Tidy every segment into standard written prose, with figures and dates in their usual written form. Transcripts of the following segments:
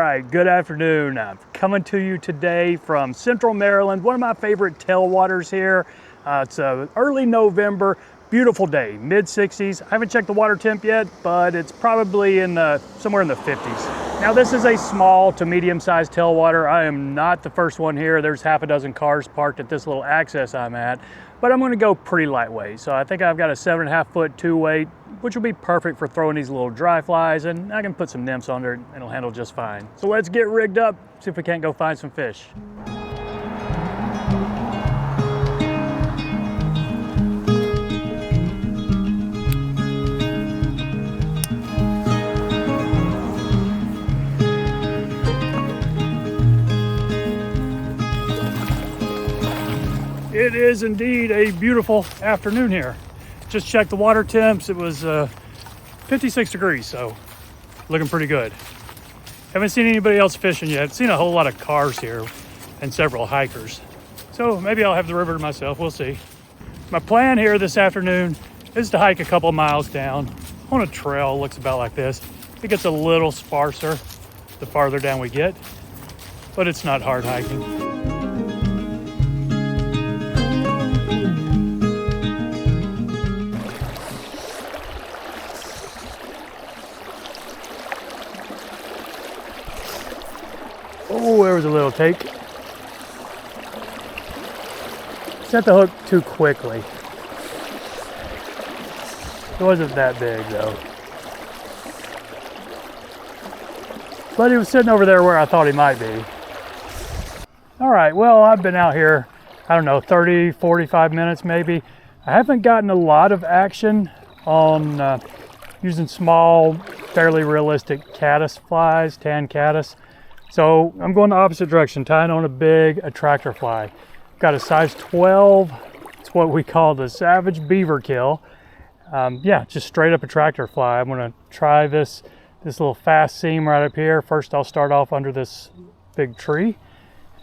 right, good afternoon. I'm coming to you today from Central Maryland, one of my favorite tailwaters here. It's early November, beautiful day, mid-60s. I haven't checked the water temp yet, but it's probably somewhere in the 50s. Now this is a small to medium-sized tailwater. I am not the first one here. There's half a dozen cars parked at this little access I'm at, but I'm gonna go pretty lightweight. So I think I've got a 7.5 foot 2-weight, which will be perfect for throwing these little dry flies, and I can put some nymphs under it and it'll handle just fine. So let's get rigged up, see if we can't go find some fish. It is indeed a beautiful afternoon here. Just checked the water temps. It was 56 degrees, so looking pretty good. Haven't seen anybody else fishing yet. I've seen a whole lot of cars here and several hikers. So maybe I'll have the river to myself, we'll see. My plan here this afternoon is to hike a couple miles down on a trail. Looks about like this. It gets a little sparser the farther down we get, but it's not hard hiking. Oh, there was a little take. Set the hook too quickly. It wasn't that big though. But he was sitting over there where I thought he might be. All right, well, I've been out here, I don't know, 30, 45 minutes maybe. I haven't gotten a lot of action on using small, fairly realistic caddis flies, tan caddis. So I'm going the opposite direction, tying on a big attractor fly. Got a size 12. It's what we call the Savage Beaver Kill. Yeah, just straight up attractor fly. I'm gonna try this little fast seam right up here. First, I'll start off under this big tree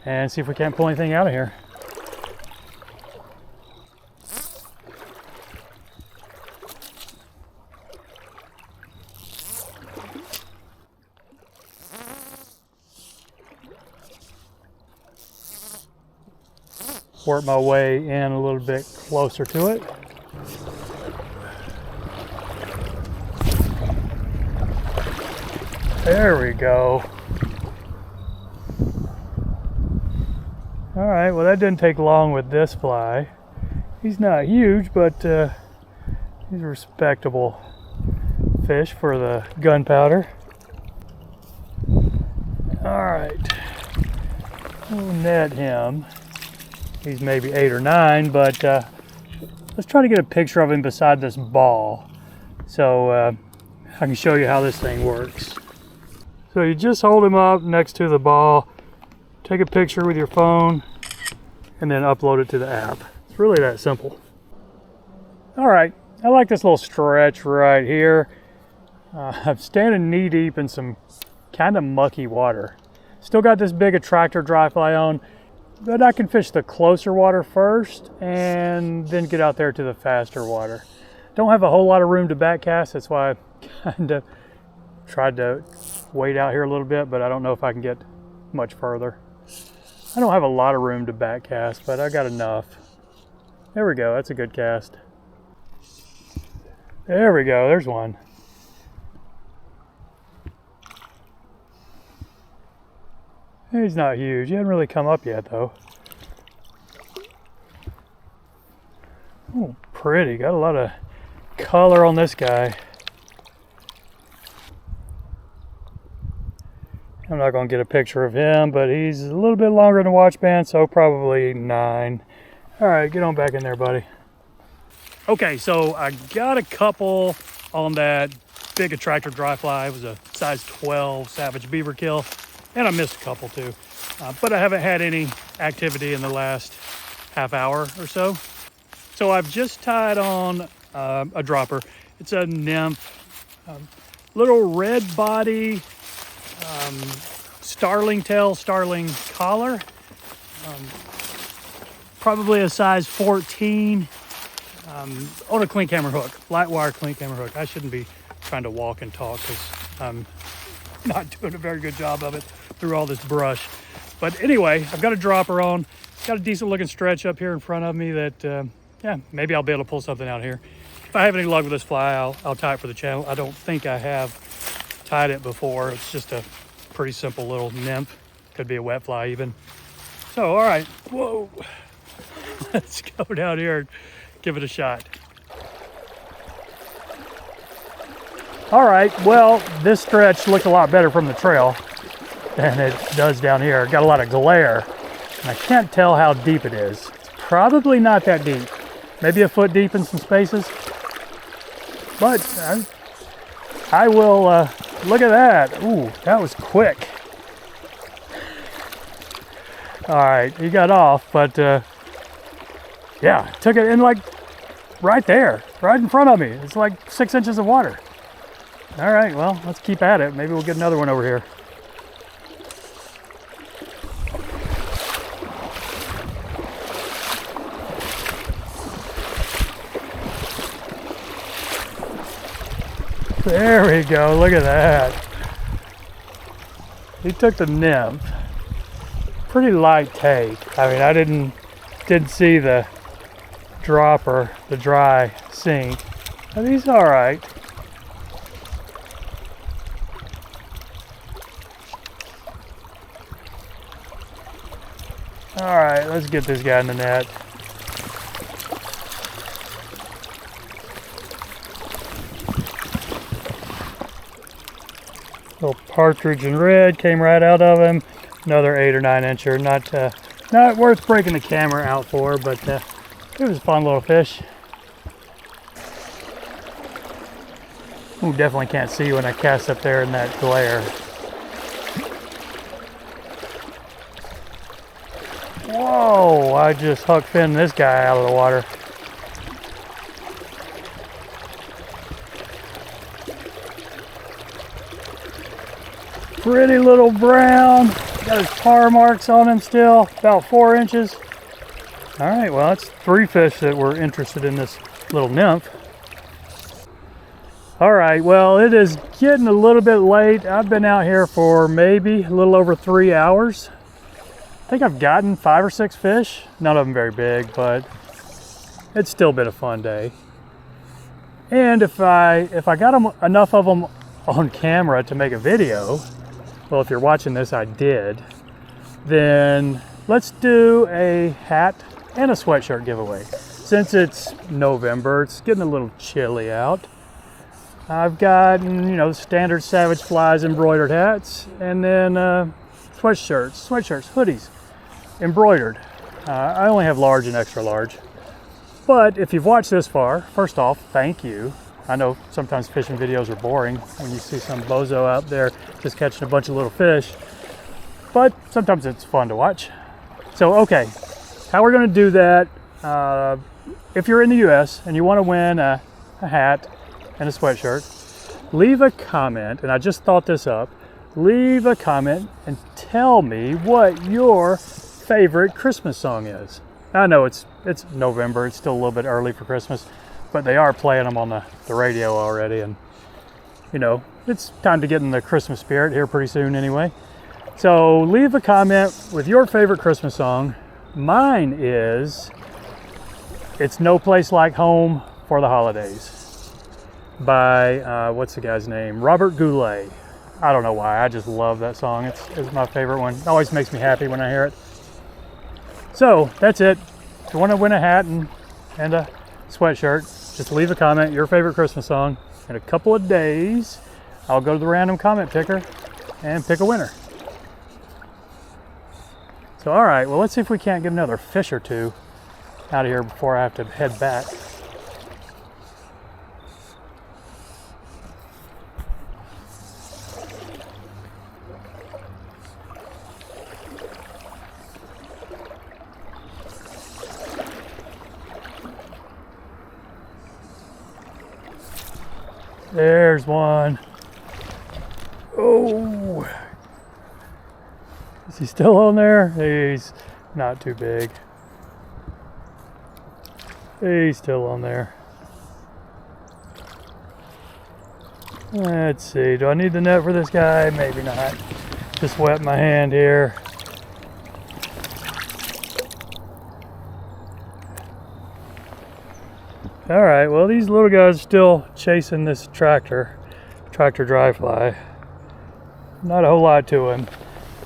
and see if we can't pull anything out of here. Work my way in a little bit closer to it. There we go. All right, well that didn't take long with this fly. He's not huge, but he's a respectable fish for the Gunpowder. All right, we'll net him. He's maybe 8 or 9, but let's try to get a picture of him beside this ball so I can show you how this thing works. So you just hold him up next to the ball, take a picture with your phone, and then upload it to the app. It's really that simple. All right, I like this little stretch right here. I'm standing knee deep in some kind of mucky water. Still got this big attractor dry fly on, but I can fish the closer water first and then get out there to the faster water. Don't have a whole lot of room to backcast. That's why I kind of tried to wait out here a little bit, but I don't know if I can get much further. I don't have a lot of room to backcast, but I got enough. There we go, that's a good cast. There we go, there's one. He's not huge. He hasn't really come up yet, though. Oh, pretty. Got a lot of color on this guy. I'm not going to get a picture of him, but he's a little bit longer than a watch band, so probably 9. All right, get on back in there, buddy. Okay, so I got a couple on that big attractor dry fly. It was a size 12 Savage Beaver Kill. And I missed a couple too, but I haven't had any activity in the last half hour or so. So I've just tied on a dropper. It's a nymph, little red body, starling tail, starling collar, probably a size 14 on a clean camera hook, light wire clean camera hook. I shouldn't be trying to walk and talk because I'm not doing a very good job of it through all this brush. But anyway, I've got a dropper on. Got a decent looking stretch up here in front of me that, yeah, maybe I'll be able to pull something out here. If I have any luck with this fly, I'll tie it for the channel. I don't think I have tied it before. It's just a pretty simple little nymph. Could be a wet fly even. So, all right, whoa. Let's go down here and give it a shot. All right, well, this stretch looked a lot better from the trail than it does down here. Got a lot of glare, and I can't tell how deep it is. It's probably not that deep. Maybe a foot deep in some spaces. But I will, look at that. Ooh, that was quick. All right, he got off, but yeah, took it in like right there, right in front of me. It's like 6 inches of water. All right, well, let's keep at it. Maybe we'll get another one over here. There we go, look at that. He took the nymph. Pretty light take. I mean, I didn't see the dropper, the dry sink. But he's all right. All right, let's get this guy in the net. Little partridge and red came right out of him. Another 8 or 9 incher. Not worth breaking the camera out for, but it was a fun little fish. Ooh, definitely can't see when I cast up there in that glare. Whoa, I just huck finned this guy out of the water. Pretty little brown. Got his tar marks on him still, about 4 inches. All right, well, that's 3 fish that were interested in this little nymph. All right, well, it is getting a little bit late. I've been out here for maybe a little over 3 hours. I think I've gotten 5 or 6 fish. None of them very big, but it's still been a fun day. And if I got enough of them on camera to make a video, well, if you're watching this, I did, then let's do a hat and a sweatshirt giveaway. Since it's November, it's getting a little chilly out. I've gotten, you know, standard Savage Flies embroidered hats, and then sweatshirts, hoodies, embroidered. I only have large and extra large. But if you've watched this far, first off, thank you. I know sometimes fishing videos are boring when you see some bozo out there just catching a bunch of little fish, but sometimes it's fun to watch. So, okay, how we're gonna do that, if you're in the US and you wanna win a hat and a sweatshirt, leave a comment, and I just thought this up, leave a comment and tell me what your favorite Christmas song is. I know it's November, it's still a little bit early for Christmas, but they are playing them on the radio already, and you know, it's time to get in the Christmas spirit here pretty soon anyway. So leave a comment with your favorite Christmas song. Mine is It's No Place Like Home for the Holidays by, what's the guy's name? Robert Goulet. I don't know why, I just love that song. It's my favorite one. It always makes me happy when I hear it. So that's it. If you want to win a hat and a sweatshirt, just leave a comment, your favorite Christmas song. In a couple of days, I'll go to the random comment picker and pick a winner. So, all right, well, let's see if we can't get another fish or two out of here before I have to head back. There's one. Oh, is he still on there? He's not too big. He's still on there. Let's see, do I need the net for this guy? Maybe not. Just wet my hand here. All right, well, these little guys are still chasing this attractor dry fly. Not a whole lot to him.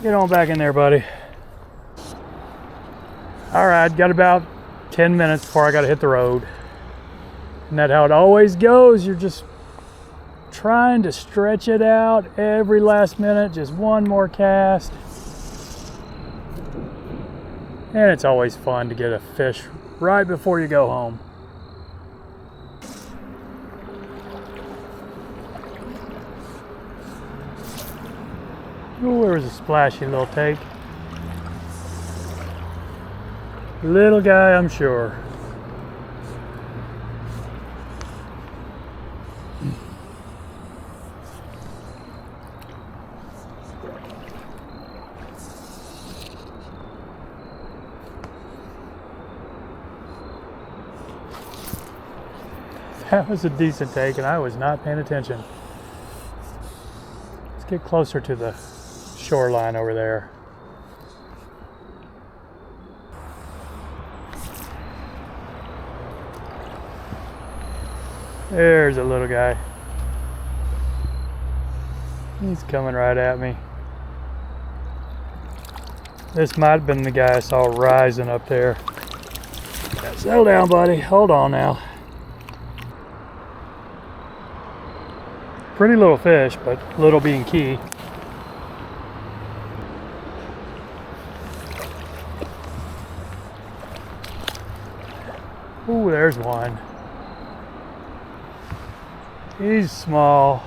Get on back in there, buddy. All right, got about 10 minutes before I got to hit the road. Isn't that how it always goes? You're just trying to stretch it out every last minute, just one more cast. And it's always fun to get a fish right before you go home. Oh, there was a splashy little take. Little guy, I'm sure. That was a decent take, and I was not paying attention. Let's get closer to the shoreline over there. There's a little guy. He's coming right at me. This might have been the guy I saw rising up there. Yeah, settle down, buddy. Hold on now. Pretty little fish, but little being key. Ooh, there's one. He's small.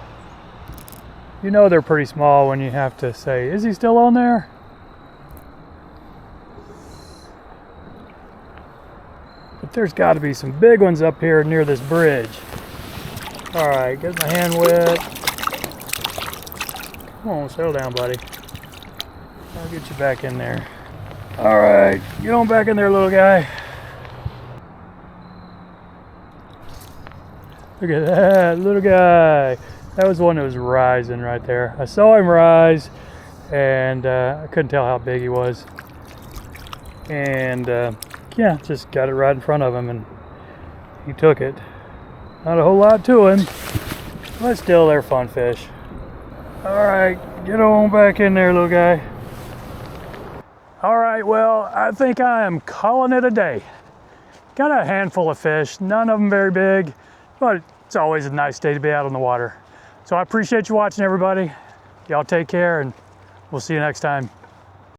You know they're pretty small when you have to say, is he still on there? But there's got to be some big ones up here near this bridge. All right, get my hand wet. Come on, settle down, buddy. I'll get you back in there. All right, get on back in there, little guy. Look at that, little guy. That was the one that was rising right there. I saw him rise, and I couldn't tell how big he was. And yeah, just got it right in front of him, and he took it. Not a whole lot to him, but still they're fun fish. All right, get on back in there, little guy. All right, well, I think I am calling it a day. Got a handful of fish, none of them very big, but it's always a nice day to be out on the water. So I appreciate you watching, everybody. Y'all take care, and we'll see you next time.